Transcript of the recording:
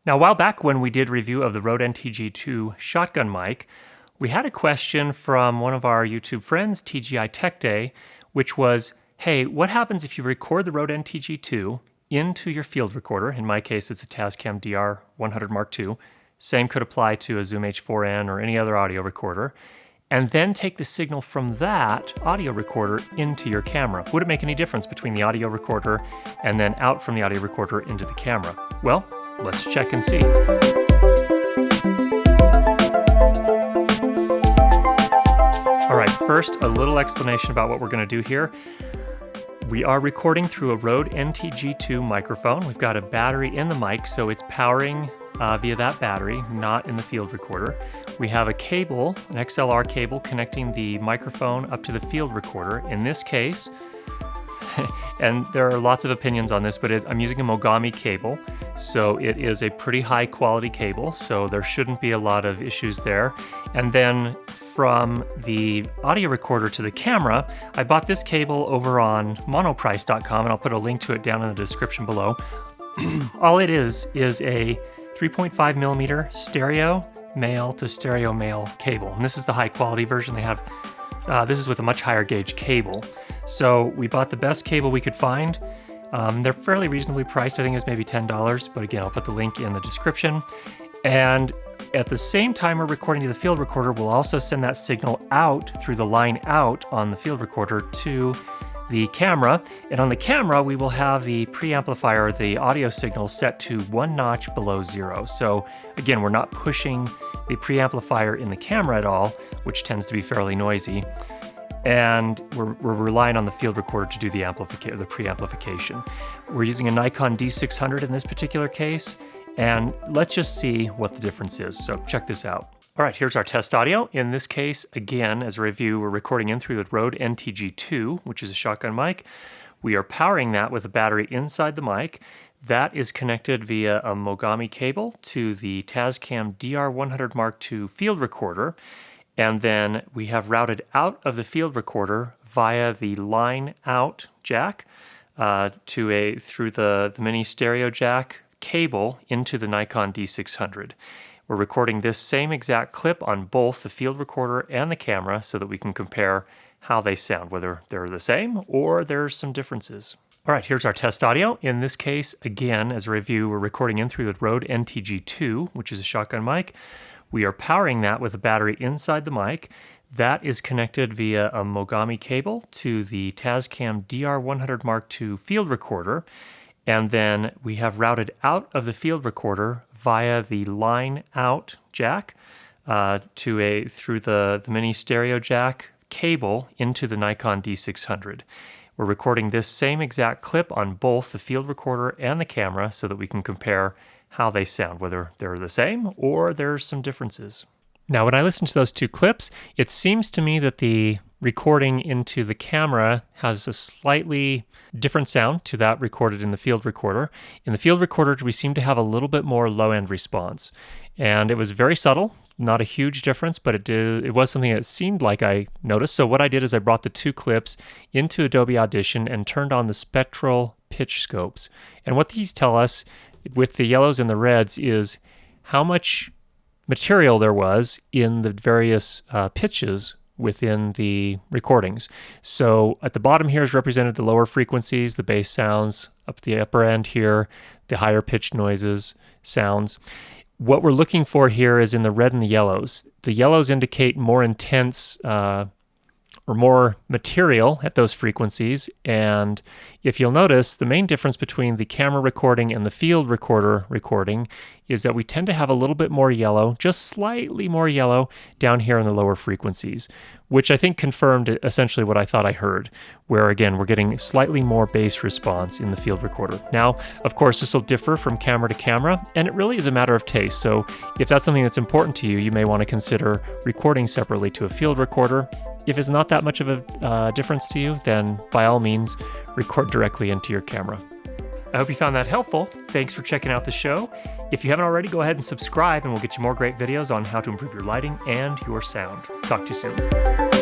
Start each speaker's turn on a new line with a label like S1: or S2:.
S1: Now, a while back when we did review of the Rode NTG2 shotgun mic, we had a question from one of our YouTube friends, TGI Tech Day, which was, hey, what happens if you record the Rode NTG2 into your field recorder? In my case, it's a Tascam DR-100 Mark II. Same could apply to a Zoom H4n or any other audio recorder. And then take the signal from that audio recorder into your camera. Would it make any difference between the audio recorder and then out from the audio recorder into the camera? Well, let's check and see. All right, first, a little explanation about what we're going to do here. We are recording through a Rode NTG2 microphone. We've got a battery in the mic, so it's powering via that battery, not in the field recorder. We have a cable, an XLR cable, connecting the microphone up to the field recorder. In this case, and there are lots of opinions on this, but I'm using a mogami cable, so it is a pretty high quality cable, so there shouldn't be a lot of issues there. And then from the audio recorder to the camera, I bought this cable over on monoprice.com, and I'll put a link to it down in the description below. All it is a 3.5 millimeter stereo male to stereo male cable. And this is the high quality version they have. This is with a much higher gauge cable. So we bought the best cable we could find. They're fairly reasonably priced. I think it's maybe $10, but again, I'll put the link in the description. And at the same time we're recording to the field recorder, we'll also send that signal out through the line out on the field recorder to the camera. And on the camera, we will have the preamplifier, the audio signal set to 1 notch below 0. So again, we're not pushing the preamplifier in the camera at all, which tends to be fairly noisy. And we're relying on the field recorder to do the preamplification. We're using a Nikon D600 in this particular case, and let's just see what the difference is. So check this out. All right, here's our test audio. In this case, again, as a review, we're recording in through the Rode NTG2, which is a shotgun mic. We are powering that with a battery inside the mic. That is connected via a mogami cable to the Tascam DR-100 Mark II field recorder. And then we have routed out of the field recorder via the line out jack through the mini stereo jack cable into the Nikon D600. We're recording this same exact clip on both the field recorder and the camera so that we can compare how they sound, whether they're the same or there's some differences. All right, here's our test audio. In this case, again, as a review, we're recording in through the Rode NTG2, which is a shotgun mic. We are powering that with a battery inside the mic. That is connected via a mogami cable to the Tascam DR-100 Mark II field recorder. And then we have routed out of the field recorder via the line out jack through the mini stereo jack cable into the Nikon D600. We're recording this same exact clip on both the field recorder and the camera so that we can compare how they sound, whether they're the same or there's some differences. Now, when I listen to those two clips, it seems to me that the recording into the camera has a slightly different sound to that recorded in the field recorder. In the field recorder, we seem to have a little bit more low-end response. And it was very subtle, not a huge difference, but it was something that seemed like I noticed. So what I did is I brought the two clips into Adobe Audition and turned on the spectral pitch scopes. And what these tell us with the yellows and the reds is how much material there was in the various pitches within the recordings. So at the bottom here is represented the lower frequencies, the bass sounds, up the upper end here, the higher pitched noises, sounds. What we're looking for here is in the red and the yellows. The yellows indicate more intense or more material at those frequencies. And if you'll notice, the main difference between the camera recording and the field recorder recording is that we tend to have a little bit more yellow, just slightly more yellow down here in the lower frequencies, which I think confirmed essentially what I thought I heard, where again, we're getting slightly more bass response in the field recorder. Now, of course, this will differ from camera to camera, and it really is a matter of taste. So if that's something that's important to you, you may want to consider recording separately to a field recorder. If it's not that much of a difference to you, then by all means, record directly into your camera. I hope you found that helpful. Thanks for checking out the show. If you haven't already, go ahead and subscribe and we'll get you more great videos on how to improve your lighting and your sound. Talk to you soon.